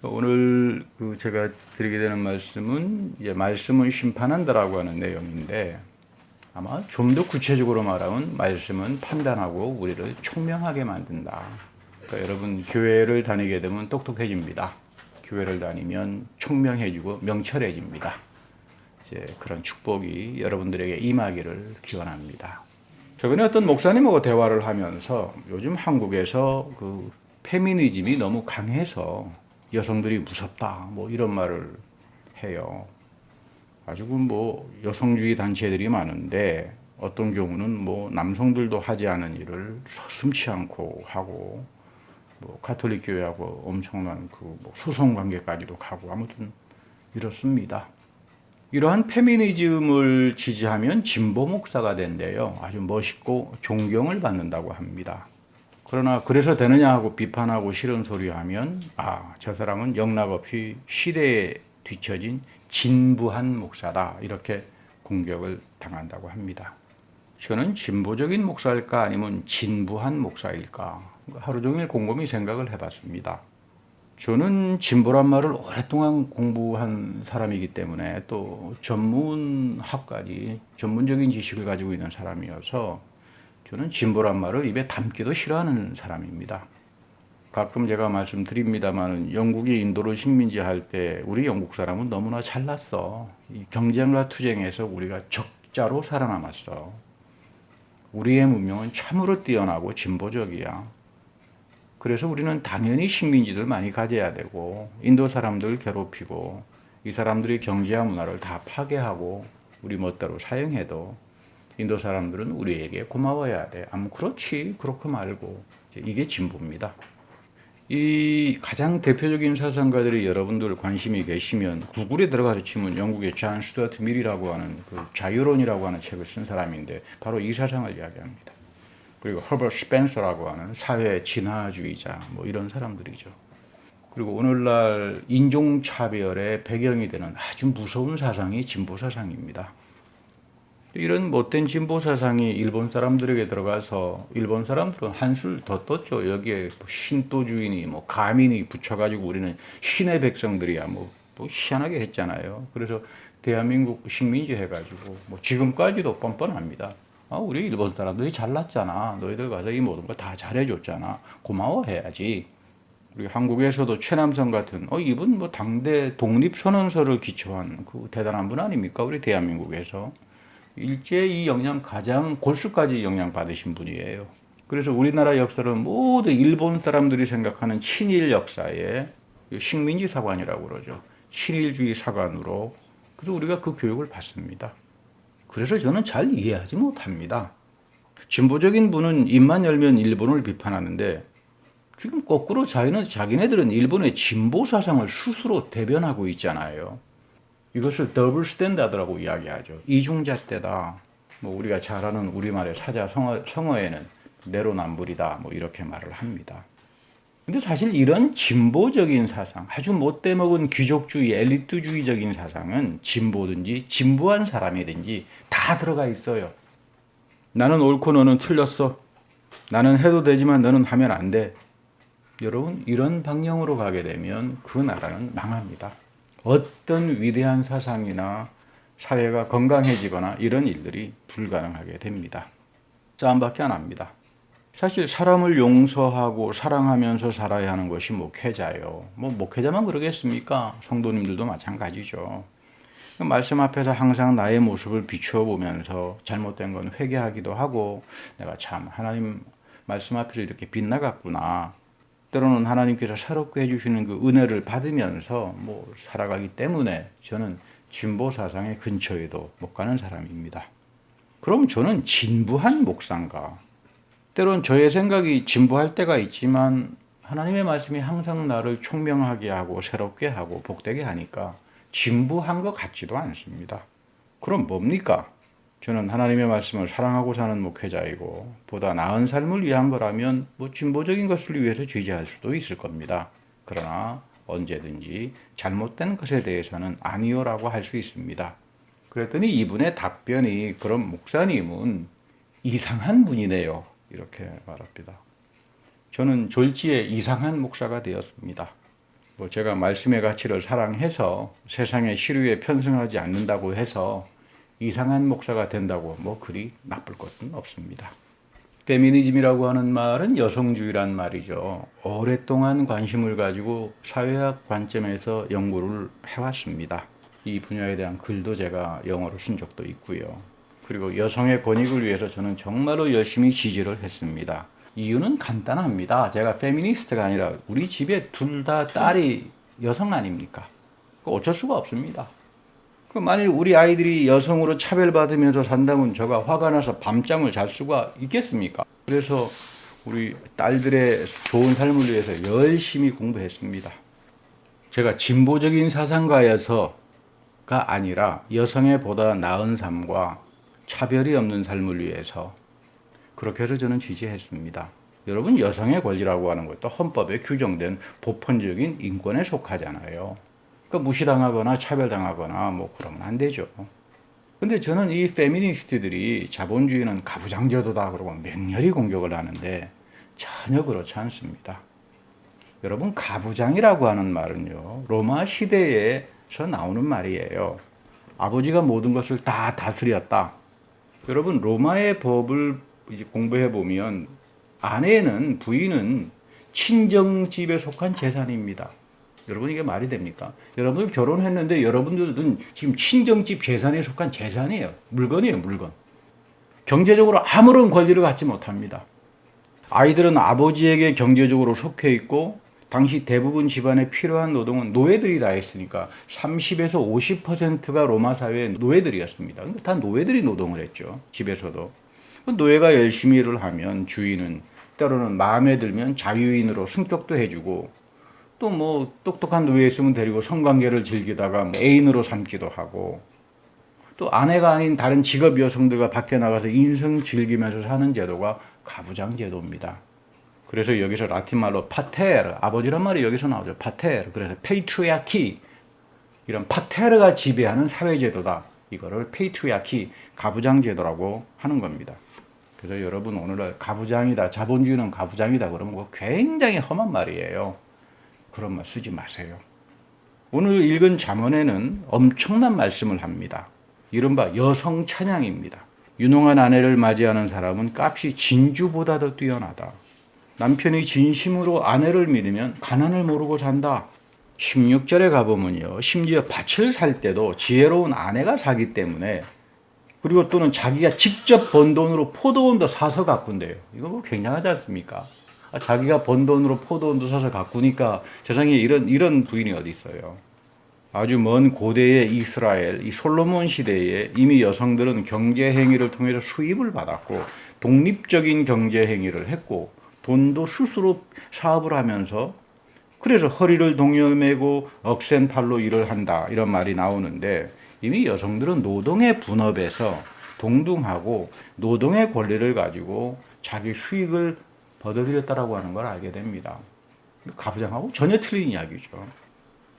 오늘 제가 드리게 되는 말씀은 이제 말씀은 심판한다라고 하는 내용인데, 아마 좀 더 구체적으로 말하면 말씀은 판단하고 우리를 총명하게 만든다. 그러니까 여러분 교회를 다니게 되면 똑똑해집니다. 교회를 다니면 총명해지고 명철해집니다. 이제 그런 축복이 여러분들에게 임하기를 기원합니다. 최근에 어떤 목사님하고 대화를 하면서 요즘 한국에서 페미니즘이 너무 강해서 여성들이 무섭다 뭐 이런 말을 해요. 아주 여성주의 단체들이 많은데 어떤 경우는 남성들도 하지 않은 일을 서슴치 않고 하고 가톨릭 교회하고 엄청난 소송 관계까지도 가고 아무튼 이렇습니다. 이러한 페미니즘을 지지하면 진보 목사가 된대요. 아주 멋있고 존경을 받는다고 합니다. 그러나 그래서 되느냐 하고 비판하고 싫은 소리 하면 저 사람은 영락없이 시대에 뒤처진 진부한 목사다 이렇게 공격을 당한다고 합니다. 저는 진보적인 목사일까 아니면 진부한 목사일까 하루 종일 곰곰이 생각을 해봤습니다. 저는 진보란 말을 오랫동안 공부한 사람이기 때문에 또 전문학까지 전문적인 지식을 가지고 있는 사람이어서 저는 진보란 말을 입에 담기도 싫어하는 사람입니다. 가끔 제가 말씀드립니다만 영국이 인도를 식민지할 때 우리 영국 사람은 너무나 잘났어. 이 경쟁과 투쟁에서 우리가 적자로 살아남았어. 우리의 문명은 참으로 뛰어나고 진보적이야. 그래서 우리는 당연히 식민지들 많이 가져야 되고 인도 사람들 괴롭히고 이 사람들이 경제와 문화를 다 파괴하고 우리 멋대로 사용해도 인도 사람들은 우리에게 고마워야 돼. 그렇지. 그렇게 말고 이게 진보입니다. 이 가장 대표적인 사상가들이 여러분들 관심이 계시면 구글에 들어가서 치면 영국의 존 스튜어트 밀이라고 하는 자유론이라고 하는 책을 쓴 사람인데 바로 이 사상을 이야기합니다. 그리고 허버트 스펜서라고 하는 사회 진화주의자 이런 사람들이죠. 그리고 오늘날 인종차별의 배경이 되는 아주 무서운 사상이 진보 사상입니다. 이런 못된 진보 사상이 일본 사람들에게 들어가서 일본 사람들은 한술 더 떴죠. 여기에 신도주의니 가민이 붙여가지고 우리는 신의 백성들이야 희한하게 했잖아요. 그래서 대한민국 식민지 해가지고 지금까지도 뻔뻔합니다. 우리 일본 사람들이 잘났잖아. 너희들 가서 이 모든 거 다 잘해줬잖아. 고마워해야지. 우리 한국에서도 최남선 같은 이분 당대 독립선언서를 기초한 대단한 분 아닙니까? 우리 대한민국에서. 일제 이 영향 가장 골수까지 영향 받으신 분이에요. 그래서 우리나라 역사를 모두 일본 사람들이 생각하는 친일 역사의 식민지 사관이라고 그러죠. 친일주의 사관으로. 그래서 우리가 그 교육을 받습니다. 그래서 저는 잘 이해하지 못합니다. 진보적인 분은 입만 열면 일본을 비판하는데 지금 거꾸로 자기네들은 일본의 진보 사상을 스스로 대변하고 있잖아요. 이것을 더블 스탠다드라고 이야기하죠. 이중잣대다. 우리가 잘 아는 우리말의 사자 성어에는 내로남불이다. 이렇게 말을 합니다. 근데 사실 이런 진보적인 사상, 아주 못돼 먹은 귀족주의, 엘리트주의적인 사상은 진보든지 진부한 사람이든지 다 들어가 있어요. 나는 옳고 너는 틀렸어. 나는 해도 되지만 너는 하면 안 돼. 여러분, 이런 방향으로 가게 되면 그 나라는 망합니다. 어떤 위대한 사상이나 사회가 건강해지거나 이런 일들이 불가능하게 됩니다. 싸움밖에 안 합니다. 사실 사람을 용서하고 사랑하면서 살아야 하는 것이 목회자예요. 목회자만 그러겠습니까? 성도님들도 마찬가지죠. 말씀 앞에서 항상 나의 모습을 비추어 보면서 잘못된 건 회개하기도 하고 내가 참 하나님 말씀 앞에서 이렇게 빗나갔구나. 때로는 하나님께서 새롭게 해주시는 그 은혜를 받으면서 살아가기 때문에 저는 진보 사상의 근처에도 못 가는 사람입니다. 그럼 저는 진부한 목사인가? 때론 저의 생각이 진보할 때가 있지만 하나님의 말씀이 항상 나를 총명하게 하고 새롭게 하고 복되게 하니까 진부한 것 같지도 않습니다. 그럼 뭡니까? 저는 하나님의 말씀을 사랑하고 사는 목회자이고 보다 나은 삶을 위한 거라면 진보적인 것을 위해서 지지할 수도 있을 겁니다. 그러나 언제든지 잘못된 것에 대해서는 아니요라고 할 수 있습니다. 그랬더니 이분의 답변이 그럼 목사님은 이상한 분이네요. 이렇게 말합니다. 저는 졸지에 이상한 목사가 되었습니다. 뭐 제가 말씀의 가치를 사랑해서 세상의 시류에 편승하지 않는다고 해서 이상한 목사가 된다고 뭐 그리 나쁠 것은 없습니다. 페미니즘이라고 하는 말은 여성주의란 말이죠. 오랫동안 관심을 가지고 사회학 관점에서 연구를 해왔습니다. 이 분야에 대한 글도 제가 영어로 쓴 적도 있고요. 그리고 여성의 권익을 위해서 저는 정말로 열심히 지지를 했습니다. 이유는 간단합니다. 제가 페미니스트가 아니라 우리 집에 둘 다 딸이 여성 아닙니까? 어쩔 수가 없습니다. 만일 우리 아이들이 여성으로 차별받으면서 산다면 제가 화가 나서 밤잠을 잘 수가 있겠습니까? 그래서 우리 딸들의 좋은 삶을 위해서 열심히 공부했습니다. 제가 진보적인 사상가여서가 아니라 여성의 보다 나은 삶과 차별이 없는 삶을 위해서 그렇게 해서 저는 지지했습니다. 여러분, 여성의 권리라고 하는 것도 헌법에 규정된 보편적인 인권에 속하잖아요. 그러니까 무시당하거나 차별당하거나 뭐 그러면 안 되죠. 근데 저는 이 페미니스트들이 자본주의는 가부장제도다 그러고 맹렬히 공격을 하는데 전혀 그렇지 않습니다. 여러분, 가부장이라고 하는 말은요, 로마 시대에서 나오는 말이에요. 아버지가 모든 것을 다 다스렸다. 여러분, 로마의 법을 이제 공부해 보면 아내는, 부인은 친정집에 속한 재산입니다. 여러분, 이게 말이 됩니까? 여러분 결혼했는데 여러분들은 지금 친정집 재산에 속한 재산이에요. 물건이에요, 물건. 경제적으로 아무런 권리를 갖지 못합니다. 아이들은 아버지에게 경제적으로 속해 있고 당시 대부분 집안에 필요한 노동은 노예들이 다 했으니까 30에서 50%가 로마 사회의 노예들이었습니다. 다 노예들이 노동을 했죠. 집에서도. 노예가 열심히 일을 하면 주인은 때로는 마음에 들면 자유인으로 승격도 해주고 또 뭐 똑똑한 노예 있으면 데리고 성관계를 즐기다가 애인으로 삼기도 하고 또 아내가 아닌 다른 직업 여성들과 밖에 나가서 인생 즐기면서 사는 제도가 가부장 제도입니다. 그래서 여기서 라틴 말로 파테르, 아버지란 말이 여기서 나오죠. 파테르. 그래서 페이트리아키, 이런 파테르가 지배하는 사회제도다. 이거를 페이트리아키, 가부장 제도라고 하는 겁니다. 그래서 여러분, 오늘날 가부장이다, 자본주의는 가부장이다 그러면 뭐 굉장히 험한 말이에요. 그런 말 쓰지 마세요. 오늘 읽은 잠언에는 엄청난 말씀을 합니다. 이른바 여성 찬양입니다. 유능한 아내를 맞이하는 사람은 값이 진주보다도 뛰어나다. 남편이 진심으로 아내를 믿으면 가난을 모르고 산다. 16절에 가보면요, 심지어 밭을 살 때도 지혜로운 아내가 사기 때문에, 그리고 또는 자기가 직접 번 돈으로 포도원도 사서 가꾼대요. 이거 뭐 굉장하지 않습니까? 자기가 번 돈으로 포도원도 사서 가꾸니까 세상에 이런 부인이 어디 있어요. 아주 먼 고대의 이스라엘, 이 솔로몬 시대에 이미 여성들은 경제 행위를 통해서 수입을 받았고 독립적인 경제 행위를 했고 돈도 스스로 사업을 하면서, 그래서 허리를 동여매고 억센 팔로 일을 한다 이런 말이 나오는데, 이미 여성들은 노동의 분업에서 동등하고 노동의 권리를 가지고 자기 수익을 얻어들였다라고 하는 걸 알게 됩니다. 가부장하고 전혀 틀린 이야기죠.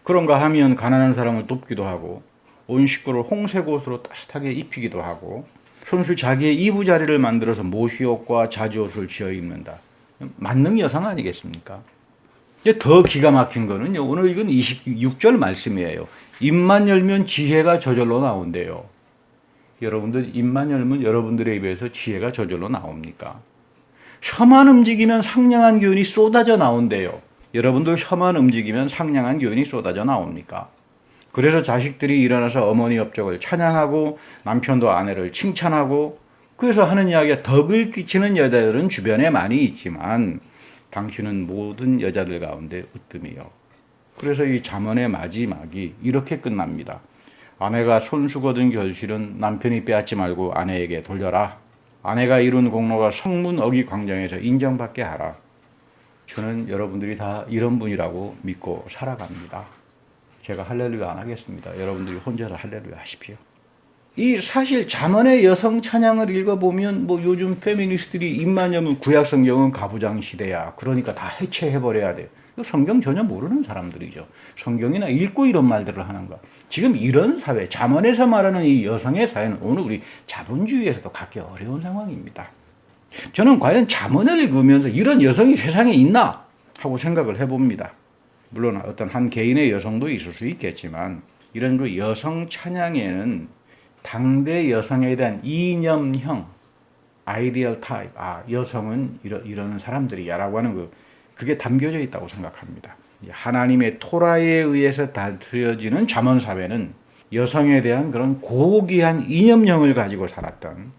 그런가 하면 가난한 사람을 돕기도 하고 온 식구를 홍색옷으로 따뜻하게 입히기도 하고 손수 자기의 이부자리를 만들어서 모시옷과 자주옷을 지어 입는다. 만능 여성 아니겠습니까? 이제 더 기가 막힌 거는요, 오늘 이건 26절 말씀이에요. 입만 열면 지혜가 저절로 나온대요. 여러분들 입만 열면 여러분들의 입에서 지혜가 저절로 나옵니까? 혀만 움직이면 상냥한 교훈이 쏟아져 나온대요. 여러분도 혀만 움직이면 상냥한 교훈이 쏟아져 나옵니까? 그래서 자식들이 일어나서 어머니 업적을 찬양하고 남편도 아내를 칭찬하고, 그래서 하는 이야기가 덕을 끼치는 여자들은 주변에 많이 있지만 당신은 모든 여자들 가운데 으뜸이요. 그래서 이 잠언의 마지막이 이렇게 끝납니다. 아내가 손수 거둔 결실은 남편이 빼앗지 말고 아내에게 돌려라. 아내가 이룬 공로가 성문 어기 광장에서 인정받게 하라. 저는 여러분들이 다 이런 분이라고 믿고 살아갑니다. 제가 할렐루야 안 하겠습니다. 여러분들이 혼자서 할렐루야 하십시오. 이 사실 잠언의 여성 찬양을 읽어보면 뭐 요즘 페미니스트들이 입만 열면 구약 성경은 가부장 시대야, 그러니까 다 해체해버려야 돼. 성경 전혀 모르는 사람들이죠. 성경이나 읽고 이런 말들을 하는 거. 지금 이런 사회, 잠언에서 말하는 이 여성의 사회는 오늘 우리 자본주의에서도 갖기 어려운 상황입니다. 저는 과연 잠언을 읽으면서 이런 여성이 세상에 있나 하고 생각을 해봅니다. 물론 어떤 한 개인의 여성도 있을 수 있겠지만 이런 그 여성 찬양에는 당대 여성에 대한 이념형 아이디얼 타입, 여성은 이런 사람들이야라고 하는 그게 담겨져 있다고 생각합니다. 하나님의 토라에 의해서 다스려지는 잠언 사회는 여성에 대한 그런 고귀한 이념형을 가지고 살았던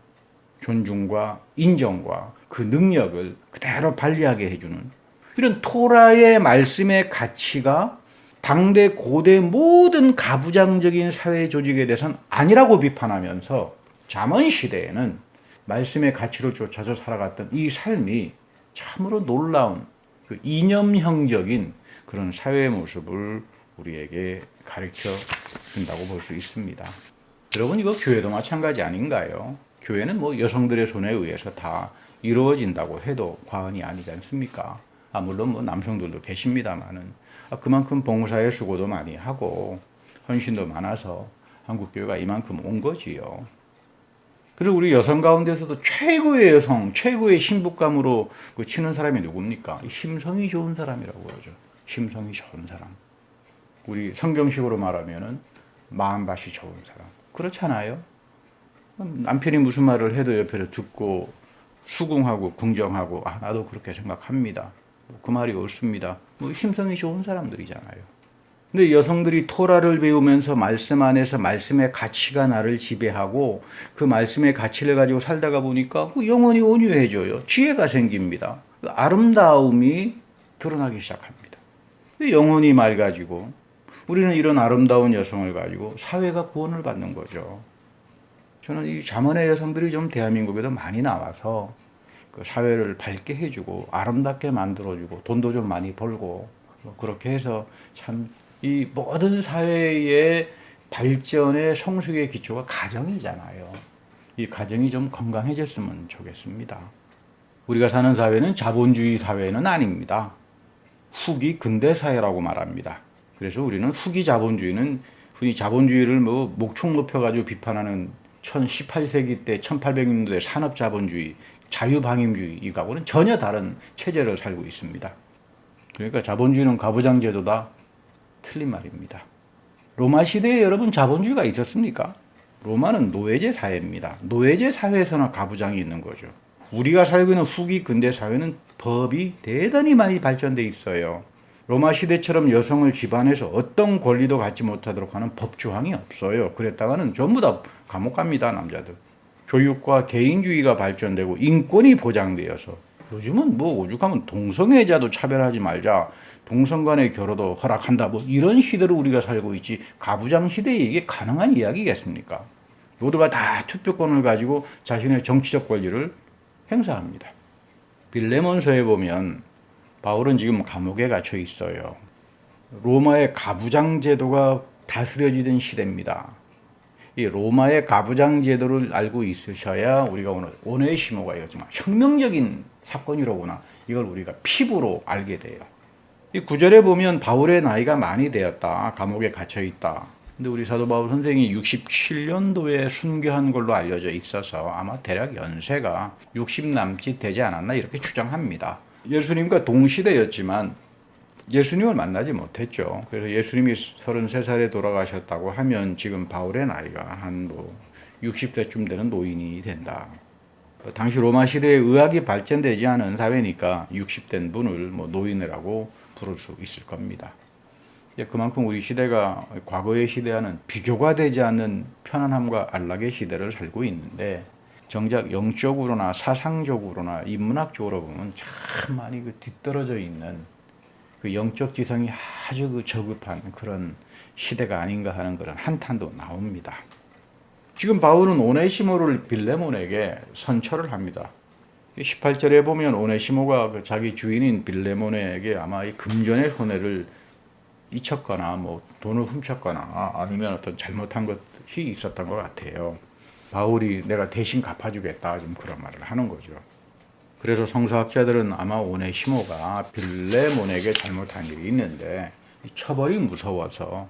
존중과 인정과 그 능력을 그대로 발휘하게 해주는 이런 토라의 말씀의 가치가 당대 고대 모든 가부장적인 사회 조직에 대해서는 아니라고 비판하면서 잠언 시대에는 말씀의 가치를 쫓아서 살아갔던 이 삶이 참으로 놀라운 그 이념형적인 그런 사회의 모습을 우리에게 가르쳐 준다고 볼 수 있습니다. 여러분, 이거 교회도 마찬가지 아닌가요? 교회는 뭐 여성들의 손에 의해서 다 이루어진다고 해도 과언이 아니지 않습니까? 물론 뭐 남성들도 계십니다만은 그만큼 봉사의 수고도 많이 하고 헌신도 많아서 한국 교회가 이만큼 온 거지요. 그리고 우리 여성 가운데서도 최고의 여성, 최고의 신부감으로 치는 사람이 누굽니까? 심성이 좋은 사람이라고 그러죠. 심성이 좋은 사람. 우리 성경식으로 말하면은 마음밭이 좋은 사람. 그렇잖아요. 남편이 무슨 말을 해도 옆에서 듣고 수긍하고 긍정하고 나도 그렇게 생각합니다. 그 말이 옳습니다. 심성이 좋은 사람들이잖아요. 근데 여성들이 토라를 배우면서 말씀 안에서 말씀의 가치가 나를 지배하고 그 말씀의 가치를 가지고 살다가 보니까 영혼이 온유해져요. 지혜가 생깁니다. 아름다움이 드러나기 시작합니다. 영혼이 맑아지고 우리는 이런 아름다운 여성을 가지고 사회가 구원을 받는 거죠. 저는 이 잠언의 여성들이 좀 대한민국에도 많이 나와서 그 사회를 밝게 해주고 아름답게 만들어주고 돈도 좀 많이 벌고 그렇게 해서 참 이 모든 사회의 발전의 성숙의 기초가 가정이잖아요. 이 가정이 좀 건강해졌으면 좋겠습니다. 우리가 사는 사회는 자본주의 사회는 아닙니다. 후기 근대 사회라고 말합니다. 그래서 우리는 후기 자본주의는 흔히 자본주의를 목축 높여가지고 비판하는 18세기 때 1800년대 산업자본주의, 자유방임주의 이거하고는 전혀 다른 체제를 살고 있습니다. 그러니까 자본주의는 가부장제도다. 틀린 말입니다. 로마 시대에 여러분 자본주의가 있었습니까? 로마는 노예제 사회입니다. 노예제 사회에서나 가부장이 있는 거죠. 우리가 살고 있는 후기 근대 사회는 법이 대단히 많이 발전돼 있어요. 로마 시대처럼 여성을 집안에서 어떤 권리도 갖지 못하도록 하는 법조항이 없어요. 그랬다가는 전부 다 감옥 갑니다, 남자들. 교육과 개인주의가 발전되고 인권이 보장되어서 요즘은 오죽하면 동성애자도 차별하지 말자. 동성 간의 결혼도 허락한다. 이런 시대로 우리가 살고 있지. 가부장 시대에 이게 가능한 이야기겠습니까? 모두가 다 투표권을 가지고 자신의 정치적 권리를 행사합니다. 빌레몬서에 보면 바울은 지금 감옥에 갇혀 있어요. 로마의 가부장 제도가 다스려지던 시대입니다. 이 로마의 가부장 제도를 알고 있으셔야 우리가 오늘 오네시모가 정말 혁명적인 사건이로구나. 이걸 우리가 피부로 알게 돼요. 이 구절에 보면 바울의 나이가 많이 되었다. 감옥에 갇혀 있다. 근데 우리 사도 바울 선생이 67년도에 순교한 걸로 알려져 있어서 아마 대략 연세가 60 남짓 되지 않았나 이렇게 추정합니다. 예수님과 동시대였지만 예수님을 만나지 못했죠. 그래서 예수님이 33살에 돌아가셨다고 하면 지금 바울의 나이가 한 60세쯤 되는 노인이 된다. 당시 로마 시대에 의학이 발전되지 않은 사회니까 60된 분을 노인이라고 부를 수 있을 겁니다. 그만큼 우리 시대가 과거의 시대와는 비교가 되지 않는 편안함과 안락의 시대를 살고 있는데 정작 영적으로나 사상적으로나 인문학적으로 보면 참 많이 뒤떨어져 있는 그 영적 지성이 아주 저급한 그런 시대가 아닌가 하는 그런 한탄도 나옵니다. 지금 바울은 오네시모를 빌레몬에게 선처를 합니다. 18절에 보면 오네시모가 자기 주인인 빌레몬에게 아마 이 금전의 손해를 잊혔거나 돈을 훔쳤거나 아니면 어떤 잘못한 것이 있었던 것 같아요. 바울이 내가 대신 갚아주겠다 좀 그런 말을 하는 거죠. 그래서 성서학자들은 아마 오네시모가 빌레몬에게 잘못한 일이 있는데 처벌이 무서워서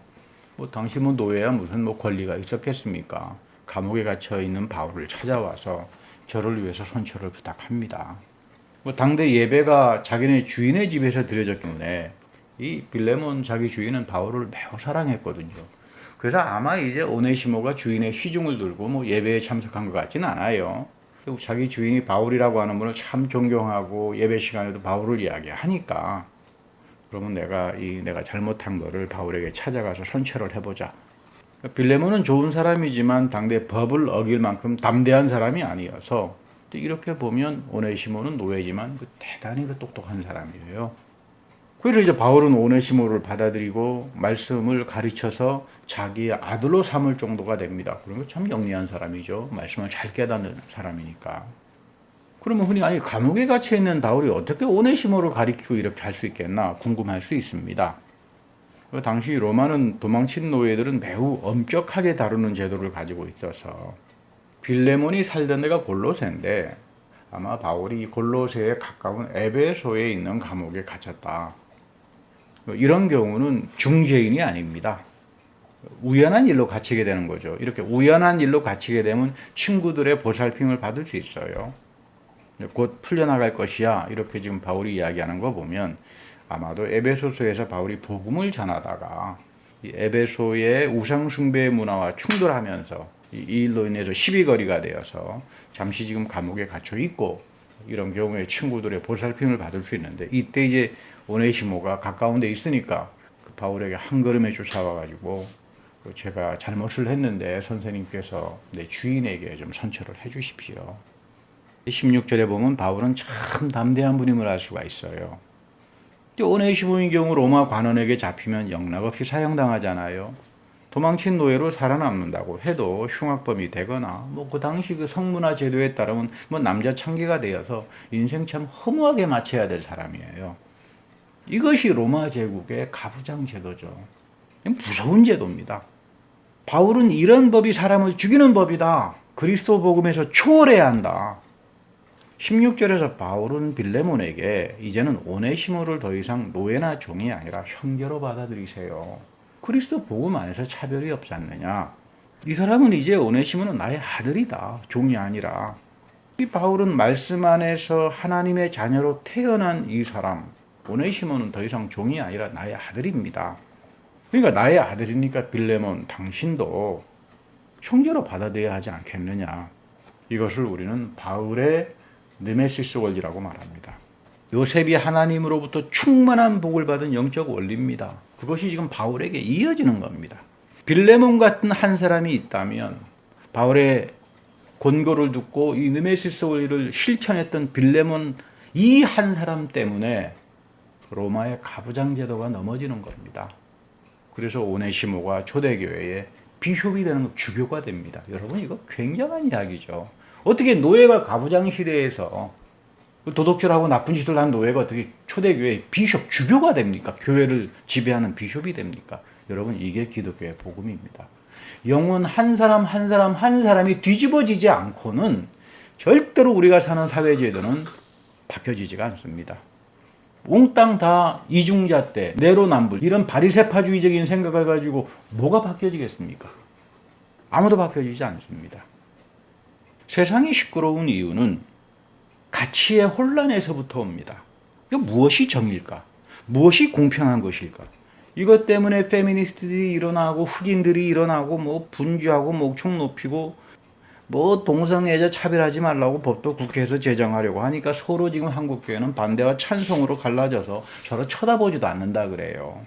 당시 노예야 무슨 권리가 있었겠습니까? 감옥에 갇혀 있는 바울을 찾아와서 저를 위해서 선처를 부탁합니다. 당대 예배가 자기네 주인의 집에서 드려졌기 때문에 이 빌레몬 자기 주인은 바울을 매우 사랑했거든요. 그래서 아마 이제 오네시모가 주인의 시중을 들고 뭐 예배에 참석한 것 같지는 않아요. 자기 주인이 바울이라고 하는 분을 참 존경하고 예배 시간에도 바울을 이야기하니까 그러면 내가 잘못한 거를 바울에게 찾아가서 선처를 해보자. 빌레몬은 좋은 사람이지만 당대 법을 어길 만큼 담대한 사람이 아니어서 이렇게 보면 오네시모는 노예지만 대단히 똑똑한 사람이에요. 그래서 이제 바울은 오네시모를 받아들이고 말씀을 가르쳐서 자기의 아들로 삼을 정도가 됩니다. 그러면 참 영리한 사람이죠. 말씀을 잘 깨닫는 사람이니까. 그러면 흔히 아니 감옥에 갇혀 있는 바울이 어떻게 오네시모를 가리키고 이렇게 할 수 있겠나 궁금할 수 있습니다. 당시 로마는 도망친 노예들은 매우 엄격하게 다루는 제도를 가지고 있어서 빌레몬이 살던 데가 골로새인데 아마 바울이 골로새에 가까운 에베소에 있는 감옥에 갇혔다. 이런 경우는 중죄인이 아닙니다. 우연한 일로 갇히게 되는 거죠. 이렇게 우연한 일로 갇히게 되면 친구들의 보살핌을 받을 수 있어요. 곧 풀려나갈 것이야. 이렇게 지금 바울이 이야기하는 거 보면 아마도 에베소서에서 바울이 복음을 전하다가 이 에베소의 우상숭배 문화와 충돌하면서 이 일로 인해서 시비거리가 되어서 잠시 지금 감옥에 갇혀 있고 이런 경우에 친구들의 보살핌을 받을 수 있는데 이때 이제 오네시모가 가까운 데 있으니까 그 바울에게 한 걸음에 쫓아와가지고 제가 잘못을 했는데 선생님께서 내 주인에게 좀 선처를 해 주십시오. 16절에 보면 바울은 참 담대한 분임을 알 수가 있어요. 오네시모의 경우 로마 관원에게 잡히면 영락없이 사형당하잖아요. 도망친 노예로 살아남는다고 해도 흉악범이 되거나 뭐 그 당시 그 성문화 제도에 따르면 뭐 남자 창기가 되어서 인생 참 허무하게 마쳐야 될 사람이에요. 이것이 로마 제국의 가부장 제도죠. 무서운 제도입니다. 바울은 이런 법이 사람을 죽이는 법이다. 그리스도 복음에서 초월해야 한다. 16절에서 바울은 빌레몬에게 이제는 오네시모를 더 이상 노예나 종이 아니라 형제로 받아들이세요. 그리스도 복음 안에서 차별이 없지 않느냐. 이 사람은 이제 오네시모는 나의 아들이다. 종이 아니라. 이 바울은 말씀 안에서 하나님의 자녀로 태어난 이 사람 오네시모는 더 이상 종이 아니라 나의 아들입니다. 그러니까 나의 아들이니까 빌레몬 당신도 형제로 받아들여야 하지 않겠느냐. 이것을 우리는 바울의 느메시스 원리라고 말합니다. 요셉이 하나님으로부터 충만한 복을 받은 영적 원리입니다. 그것이 지금 바울에게 이어지는 겁니다. 빌레몬 같은 한 사람이 있다면 바울의 권고를 듣고 이 느메시스 원리를 실천했던 빌레몬 이 한 사람 때문에 로마의 가부장 제도가 넘어지는 겁니다. 그래서 오네시모가 초대교회의 비숍이 되는 주교가 됩니다. 여러분 이거 굉장한 이야기죠. 어떻게 노예가 가부장 시대에서 도덕질하고 나쁜 짓을 한 노예가 어떻게 초대교회 비숍, 주교가 됩니까? 교회를 지배하는 비숍이 됩니까? 여러분 이게 기독교의 복음입니다. 영혼 한 사람 한 사람 한 사람이 뒤집어지지 않고는 절대로 우리가 사는 사회제도는 바뀌어지지가 않습니다. 몽땅 다 이중자 때 내로남불 이런 바리새파주의적인 생각을 가지고 뭐가 바뀌어지겠습니까? 아무도 바뀌어지지 않습니다. 세상이 시끄러운 이유는 가치의 혼란에서부터 옵니다. 이거 무엇이 정의일까? 무엇이 공평한 것일까? 이것 때문에 페미니스트들이 일어나고 흑인들이 일어나고 뭐 분주하고 목청 높이고 뭐 동성애자 차별하지 말라고 법도 국회에서 제정하려고 하니까 서로 지금 한국교회는 반대와 찬성으로 갈라져서 서로 쳐다보지도 않는다 그래요.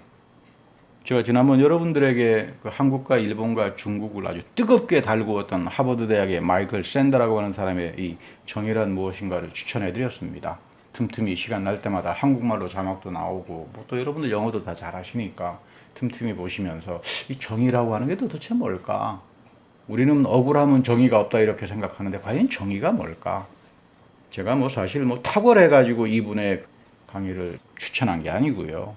제가 지난번 여러분들에게 그 한국과 일본과 중국을 아주 뜨겁게 달구었던 하버드 대학의 마이클 샌더라고 하는 사람의 이 정의란 무엇인가를 추천해 드렸습니다. 틈틈이 시간 날 때마다 한국말로 자막도 나오고 뭐 또 여러분들 영어도 다 잘하시니까 틈틈이 보시면서 이 정의라고 하는 게 도대체 뭘까? 우리는 억울하면 정의가 없다 이렇게 생각하는데 과연 정의가 뭘까? 제가 뭐 사실 뭐 탁월해 가지고 이분의 강의를 추천한 게 아니고요.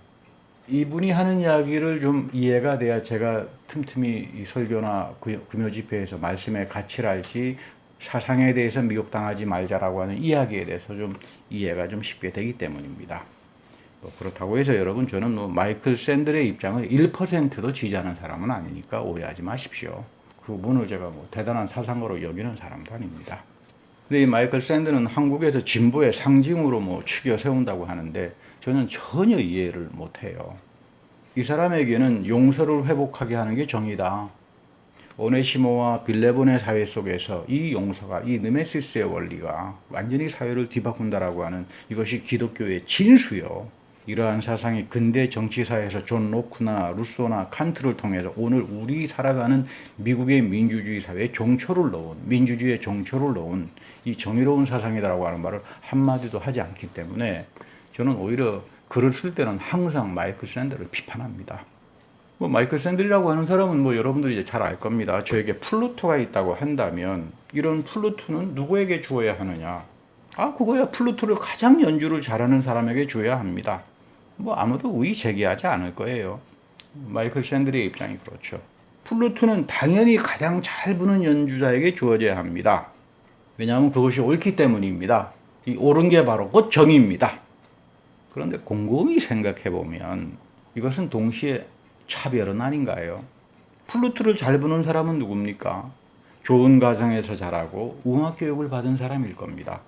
이분이 하는 이야기를 좀 이해가 돼야 제가 틈틈이 이 설교나 금요 집회에서 말씀의 가치를 알지 사상에 대해서 미혹당하지 말자라고 하는 이야기에 대해서 좀 이해가 좀 쉽게 되기 때문입니다. 뭐 그렇다고 해서 여러분 저는 뭐 마이클 샌들의 입장을 1%도 지지하는 사람은 아니니까 오해하지 마십시오. 그분을 제가 뭐 대단한 사상가로 여기는 사람도 아닙니다. 근데 이 마이클 샌드는 한국에서 진보의 상징으로 뭐 추겨 세운다고 하는데 저는 전혀 이해를 못해요. 이 사람에게는 용서를 회복하게 하는 게 정의다. 오네시모와 빌레본의 사회 속에서 이 용서가, 이 느메시스의 원리가 완전히 사회를 뒤바꾼다라고 하는 이것이 기독교의 진수요. 이러한 사상이 근대 정치사회에서 존 로크나 루소나 칸트를 통해서 오늘 우리 살아가는 미국의 민주주의 사회에 종초를 놓은, 민주주의의 종초를 놓은 이 정의로운 사상이다라고 하는 말을 한마디도 하지 않기 때문에 저는 오히려 글을 쓸 때는 항상 마이클 샌델을 비판합니다. 마이클 샌델이라고 하는 사람은 여러분들이 이제 잘 알 겁니다. 저에게 플루토가 있다고 한다면 이런 플루토는 누구에게 주어야 하느냐? 그거야 플루토를 가장 연주를 잘하는 사람에게 줘야 합니다. 아무도 의의 제기하지 않을 거예요. 마이클 샌델의 입장이 그렇죠. 플루토는 당연히 가장 잘 부는 연주자에게 주어져야 합니다. 왜냐하면 그것이 옳기 때문입니다. 이 옳은 게 바로 곧 정의입니다. 그런데 곰곰이 생각해보면 이것은 동시에 차별은 아닌가요? 플루트를 잘 부는 사람은 누굽니까? 좋은 가정에서 자라고 음악 교육을 받은 사람일 겁니다.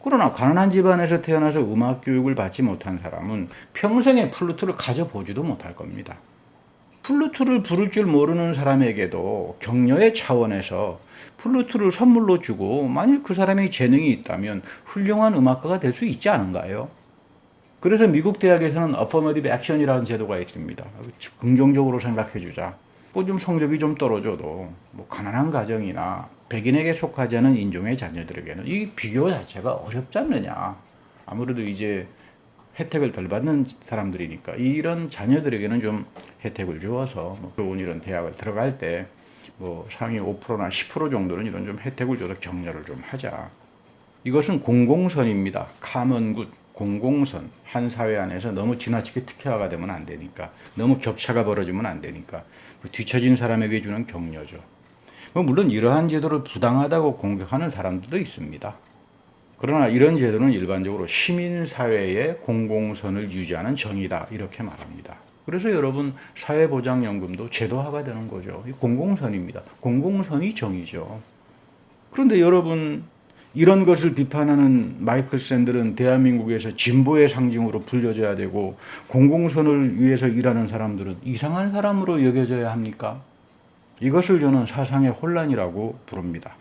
그러나 가난한 집안에서 태어나서 음악 교육을 받지 못한 사람은 평생에 플루트를 가져보지도 못할 겁니다. 플루트를 부를 줄 모르는 사람에게도 격려의 차원에서 플루트를 선물로 주고 만일 그 사람의 재능이 있다면 훌륭한 음악가가 될 수 있지 않은가요? 그래서 미국 대학에서는 affirmative action이라는 제도가 있습니다. 긍정적으로 생각해 주자. 좀 성적이 좀 떨어져도 가난한 가정이나 백인에게 속하지 않은 인종의 자녀들에게는 이 비교 자체가 어렵지 않느냐. 아무래도 이제 혜택을 덜 받는 사람들이니까 이런 자녀들에게는 좀 혜택을 주어서 좋은 이런 대학을 들어갈 때 상위 5%나 10% 정도는 이런 좀 혜택을 줘서 격려를 좀 하자. 이것은 공공선입니다. common good. 공공선, 한 사회 안에서 너무 지나치게 특혜화가 되면 안 되니까, 너무 격차가 벌어지면 안 되니까 뒤처진 사람에게 주는 격려죠. 물론 이러한 제도를 부당하다고 공격하는 사람들도 있습니다. 그러나 이런 제도는 일반적으로 시민사회의 공공선을 유지하는 정의다 이렇게 말합니다. 그래서 여러분 사회보장연금도 제도화가 되는 거죠. 공공선입니다. 공공선이 정의죠. 그런데 여러분 이런 것을 비판하는 마이클 샌델은 대한민국에서 진보의 상징으로 불려져야 되고 공공선을 위해서 일하는 사람들은 이상한 사람으로 여겨져야 합니까? 이것을 저는 사상의 혼란이라고 부릅니다.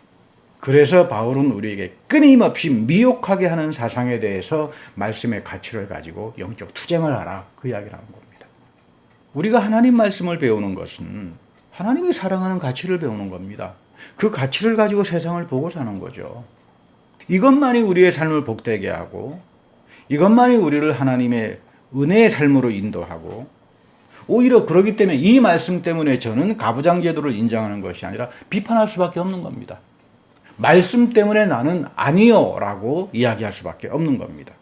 그래서 바울은 우리에게 끊임없이 미혹하게 하는 사상에 대해서 말씀의 가치를 가지고 영적 투쟁을 하라 그 이야기를 하는 겁니다. 우리가 하나님 말씀을 배우는 것은 하나님이 사랑하는 가치를 배우는 겁니다. 그 가치를 가지고 세상을 보고 사는 거죠. 이것만이 우리의 삶을 복되게 하고 이것만이 우리를 하나님의 은혜의 삶으로 인도하고 오히려 그렇기 때문에 이 말씀 때문에 저는 가부장제도를 인정하는 것이 아니라 비판할 수밖에 없는 겁니다. 말씀 때문에 나는 아니요 라고 이야기할 수밖에 없는 겁니다.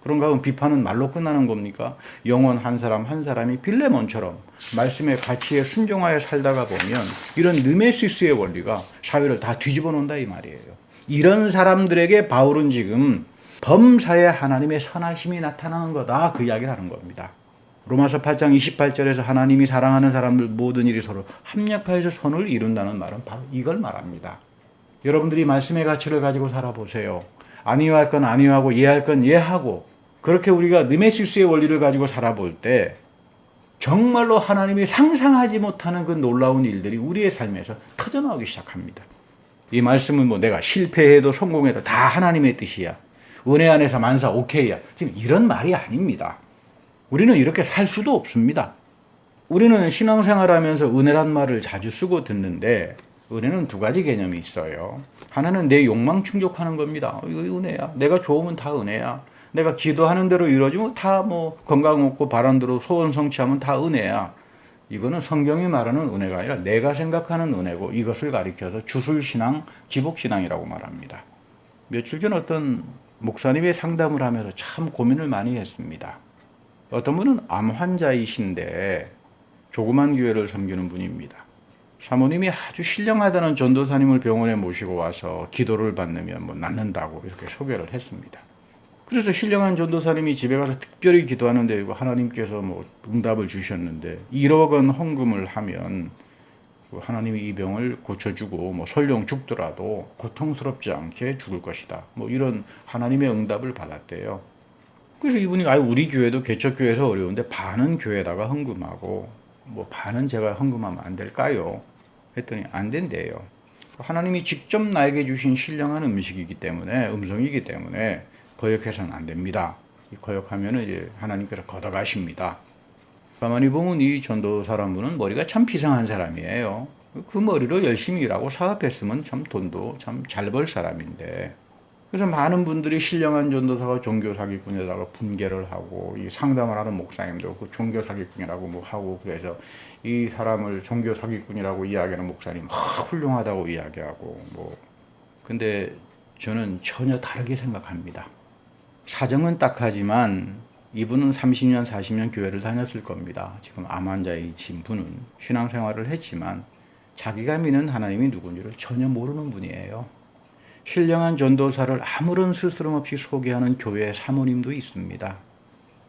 그런가 하면 비판은 말로 끝나는 겁니까? 영혼 한 사람 한 사람이 빌레몬처럼 말씀의 가치에 순종하여 살다가 보면 이런 느메시스의 원리가 사회를 다 뒤집어 놓는다 이 말이에요. 이런 사람들에게 바울은 지금 범사에 하나님의 선하심이 나타나는 거다 그 이야기를 하는 겁니다. 로마서 8장 28절에서 하나님이 사랑하는 사람들 모든 일이 서로 합력하여서 선을 이룬다는 말은 바로 이걸 말합니다. 여러분들이 말씀의 가치를 가지고 살아보세요. 아니할 건 아니하고 이해할 건 이해하고 그렇게 우리가 느메시스의 원리를 가지고 살아볼 때 정말로 하나님이 상상하지 못하는 그 놀라운 일들이 우리의 삶에서 터져나오기 시작합니다. 이 말씀은 내가 실패해도 성공해도 다 하나님의 뜻이야. 은혜 안에서 만사 오케이야. 지금 이런 말이 아닙니다. 우리는 이렇게 살 수도 없습니다. 우리는 신앙생활하면서 은혜란 말을 자주 쓰고 듣는데 은혜는 두 가지 개념이 있어요. 하나는 내 욕망 충족하는 겁니다. 이거 은혜야. 내가 좋으면 다 은혜야. 내가 기도하는 대로 이루어지면 다 건강 없고 바란 대로 소원 성취하면 다 은혜야. 이거는 성경이 말하는 은혜가 아니라 내가 생각하는 은혜고 이것을 가리켜서 주술신앙, 지복신앙이라고 말합니다. 며칠 전 어떤 목사님의 상담을 하면서 참 고민을 많이 했습니다. 어떤 분은 암 환자이신데 조그만 교회를 섬기는 분입니다. 사모님이 아주 신령하다는 전도사님을 병원에 모시고 와서 기도를 받으면 낫는다고 이렇게 소개를 했습니다. 그래서 신령한 전도사님이 집에 가서 특별히 기도하는데 하나님께서 응답을 주셨는데 1억 원 헌금을 하면 하나님이 이 병을 고쳐주고 설령 죽더라도 고통스럽지 않게 죽을 것이다. 이런 하나님의 응답을 받았대요. 그래서 이분이 우리 교회도 개척교회에서 어려운데 반은 교회에다가 헌금하고 뭐 반은 제가 헌금하면 안 될까요? 했더니 안 된대요. 하나님이 직접 나에게 주신 신령한 음식이기 때문에 음성이기 때문에 거역해서는 안 됩니다. 거역하면은 이제 하나님께서 걷어가십니다. 가만히 보면 이 전도사란 분은 머리가 참 비상한 사람이에요. 그 머리로 열심히 일하고 사업했으면 참 돈도 참 잘 벌 사람인데, 그래서 많은 분들이 신령한 전도사가 종교 사기꾼에다가 분개를 하고, 이 상담을 하는 목사님도 그 종교 사기꾼이라고 뭐 하고, 그래서 이 사람을 종교 사기꾼이라고 이야기하는 목사님 훌륭하다고 이야기하고 뭐. 근데 저는 전혀 다르게 생각합니다. 사정은 딱하지만 이분은 30년, 40년 교회를 다녔을 겁니다. 지금 암 환자이신 분은 신앙생활을 했지만 자기가 믿는 하나님이 누군지를 전혀 모르는 분이에요. 신령한 전도사를 아무런 스스럼 없이 소개하는 교회 사모님도 있습니다.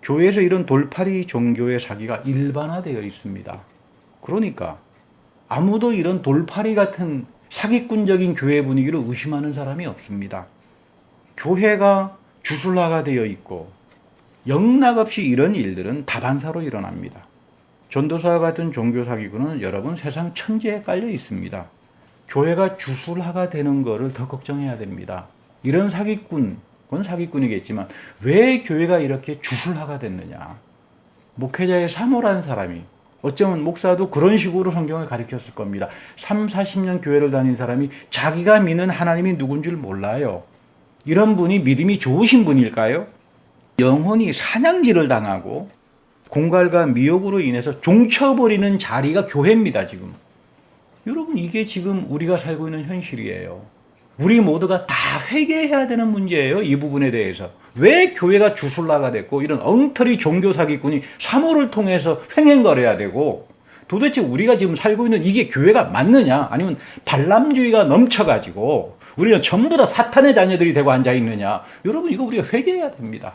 교회에서 이런 돌팔이 종교의 사기가 일반화되어 있습니다. 그러니까 아무도 이런 돌팔이 같은 사기꾼적인 교회 분위기를 의심하는 사람이 없습니다. 교회가 주술화가 되어 있고 영락없이 이런 일들은 다반사로 일어납니다. 전도사와 같은 종교 사기꾼은 여러분 세상 천지에 깔려 있습니다. 교회가 주술화가 되는 거를 더 걱정해야 됩니다. 이런 사기꾼, 그건 사기꾼이겠지만 왜 교회가 이렇게 주술화가 됐느냐. 목회자의 사모라는 사람이, 어쩌면 목사도 그런 식으로 성경을 가르쳤을 겁니다. 3, 40년 교회를 다닌 사람이 자기가 믿는 하나님이 누군 줄 몰라요. 이런 분이 믿음이 좋으신 분일까요? 영혼이 사냥질을 당하고 공갈과 미혹으로 인해서 종쳐버리는 자리가 교회입니다, 지금. 여러분, 이게 지금 우리가 살고 있는 현실이에요. 우리 모두가 다 회개해야 되는 문제예요, 이 부분에 대해서. 왜 교회가 주술라가 됐고 이런 엉터리 종교 사기꾼이 사모를 통해서 횡행거려야 되고, 도대체 우리가 지금 살고 있는 이게 교회가 맞느냐, 아니면 발람주의가 넘쳐가지고 우리는 전부 다 사탄의 자녀들이 되고 앉아있느냐. 여러분, 이거 우리가 회개해야 됩니다.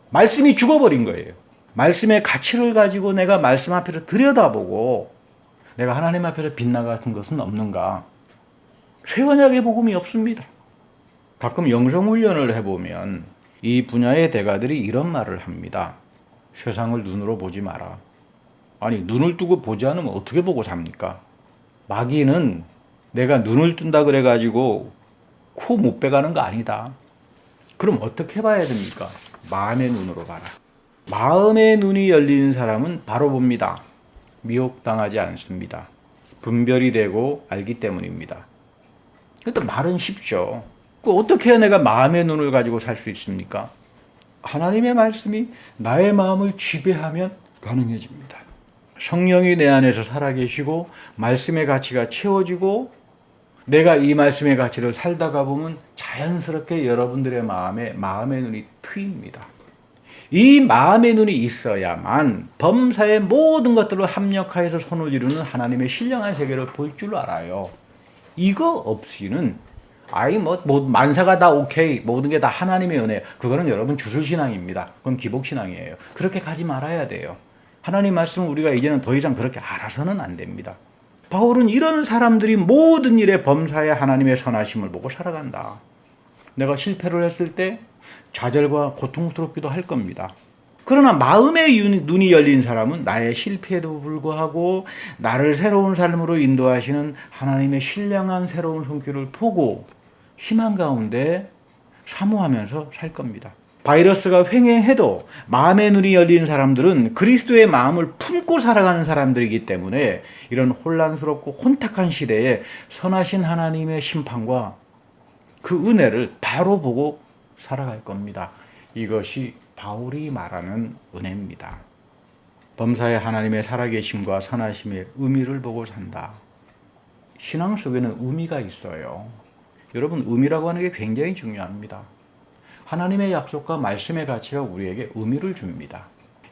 말씀이 죽어버린 거예요. 말씀의 가치를 가지고 내가 말씀 앞에서 들여다보고 내가 하나님 앞에서 빗나가는 것은 없는가. 새 언약의 복음이 없습니다. 가끔 영성훈련을 해보면 이 분야의 대가들이 이런 말을 합니다. 세상을 눈으로 보지 마라. 아니, 눈을 뜨고 보지 않으면 어떻게 보고 삽니까? 마귀는 내가 눈을 뜬다 그래가지고 코 못 빼가는 거 아니다. 그럼 어떻게 봐야 됩니까? 마음의 눈으로 봐라. 마음의 눈이 열린 사람은 바로 봅니다. 미혹당하지 않습니다. 분별이 되고 알기 때문입니다. 그러니까 말은 쉽죠. 어떻게 해야 내가 마음의 눈을 가지고 살 수 있습니까? 하나님의 말씀이 나의 마음을 지배하면 가능해집니다. 성령이 내 안에서 살아계시고 말씀의 가치가 채워지고 내가 이 말씀의 가치를 살다가 보면 자연스럽게 여러분들의 마음의 눈이 트입니다. 이 마음의 눈이 있어야만 범사의 모든 것들을 합력하여서 손을 이루는 하나님의 신령한 세계를 볼 줄 알아요. 이거 없이는 만사가 다 오케이, 모든 게 다 하나님의 은혜, 그거는 여러분 주술신앙입니다. 그건 기복신앙이에요. 그렇게 가지 말아야 돼요. 하나님 말씀은 우리가 이제는 더 이상 그렇게 알아서는 안 됩니다. 바울은 이런 사람들이 모든 일에 범사에 하나님의 선하심을 보고 살아간다. 내가 실패를 했을 때 좌절과 고통스럽기도 할 겁니다. 그러나 마음의 눈이 열린 사람은 나의 실패에도 불구하고 나를 새로운 삶으로 인도하시는 하나님의 신령한 새로운 손길을 보고 희망 가운데 사모하면서 살 겁니다. 바이러스가 횡행해도 마음의 눈이 열린 사람들은 그리스도의 마음을 품고 살아가는 사람들이기 때문에 이런 혼란스럽고 혼탁한 시대에 선하신 하나님의 심판과 그 은혜를 바로 보고 살아갈 겁니다. 이것이 바울이 말하는 은혜입니다. 범사에 하나님의 살아계심과 선하심의 의미를 보고 산다. 신앙 속에는 의미가 있어요. 여러분, 의미라고 하는 게 굉장히 중요합니다. 하나님의 약속과 말씀의 가치가 우리에게 의미를 줍니다.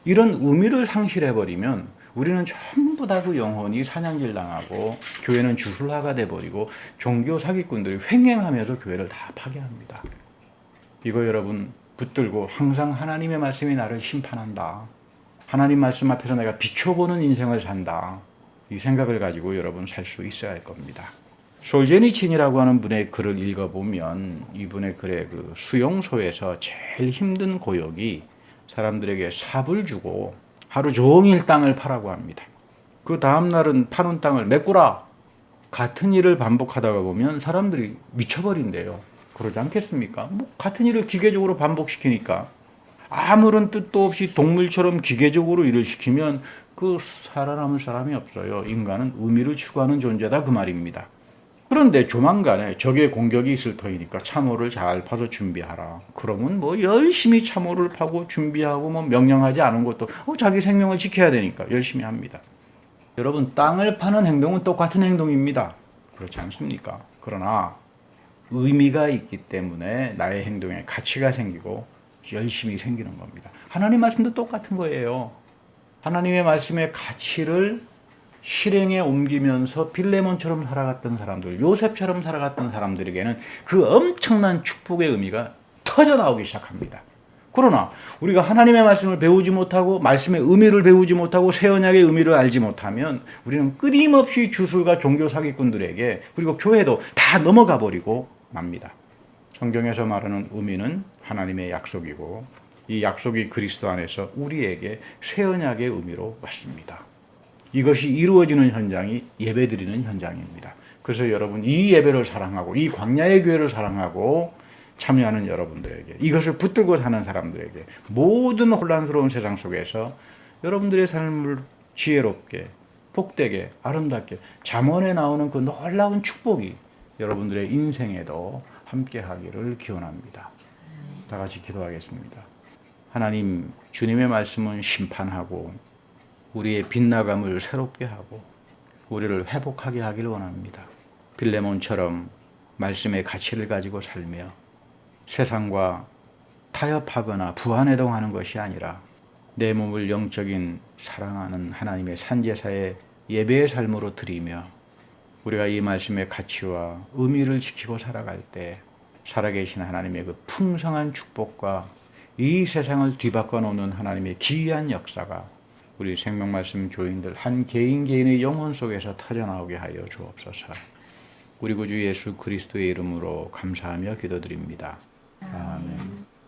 이런 의미를 상실해버리면 우리는 전부 다 그 영혼이 사냥질 당하고 교회는 주술화가 돼버리고 종교 사기꾼들이 횡행하면서 교회를 다 파괴합니다. 이거 여러분 붙들고 항상 하나님의 말씀이 나를 심판한다. 하나님 말씀 앞에서 내가 비춰보는 인생을 산다. 이 생각을 가지고 여러분 살 수 있어야 할 겁니다. 솔제니친이라고 하는 분의 글을 읽어보면 이분의 글의 그 수용소에서 제일 힘든 고역이 사람들에게 삽을 주고 하루 종일 땅을 파라고 합니다. 그 다음 날은 파는 땅을 메꾸라. 같은 일을 반복하다가 보면 사람들이 미쳐버린대요. 그러지 않겠습니까? 뭐 같은 일을 기계적으로 반복시키니까 아무런 뜻도 없이 동물처럼 기계적으로 일을 시키면 그 살아남을 사람이 없어요. 인간은 의미를 추구하는 존재다 그 말입니다. 그런데 조만간에 적의 공격이 있을 터이니까 참호를 잘 파서 준비하라. 그러면 뭐 열심히 참호를 파고 준비하고 뭐 명령하지 않은 것도 자기 생명을 지켜야 되니까 열심히 합니다. 여러분, 땅을 파는 행동은 똑같은 행동입니다. 그렇지 않습니까? 그러나 의미가 있기 때문에 나의 행동에 가치가 생기고 열심히 생기는 겁니다. 하나님 말씀도 똑같은 거예요. 하나님의 말씀의 가치를 실행에 옮기면서 빌레몬처럼 살아갔던 사람들, 요셉처럼 살아갔던 사람들에게는 그 엄청난 축복의 의미가 터져나오기 시작합니다. 그러나 우리가 하나님의 말씀을 배우지 못하고 말씀의 의미를 배우지 못하고 새 언약의 의미를 알지 못하면 우리는 끊임없이 주술과 종교 사기꾼들에게 그리고 교회도 다 넘어가 버리고 맙니다. 성경에서 말하는 의미는 하나님의 약속이고 이 약속이 그리스도 안에서 우리에게 새 언약의 의미로 왔습니다. 이것이 이루어지는 현장이 예배드리는 현장입니다. 그래서 여러분 이 예배를 사랑하고 이 광야의 교회를 사랑하고 참여하는 여러분들에게 이것을 붙들고 사는 사람들에게 모든 혼란스러운 세상 속에서 여러분들의 삶을 지혜롭게 복되게 아름답게 잠언에 나오는 그 놀라운 축복이 여러분들의 인생에도 함께하기를 기원합니다. 다 같이 기도하겠습니다. 하나님, 주님의 말씀은 심판하고 우리의 빗나감을 새롭게 하고 우리를 회복하게 하길 원합니다. 빌레몬처럼 말씀의 가치를 가지고 살며 세상과 타협하거나 부안해동하는 것이 아니라 내 몸을 영적인 사랑하는 하나님의 산제사의 예배의 삶으로 드리며 우리가 이 말씀의 가치와 의미를 지키고 살아갈 때 살아계신 하나님의 그 풍성한 축복과 이 세상을 뒤바꿔 놓는 하나님의 기이한 역사가 우리 생명말씀 교인들 한 개인 개인의 영혼 속에서 터져나오게 하여 주옵소서. 우리 구주 예수 그리스도의 이름으로 감사하며 기도드립니다. 아멘.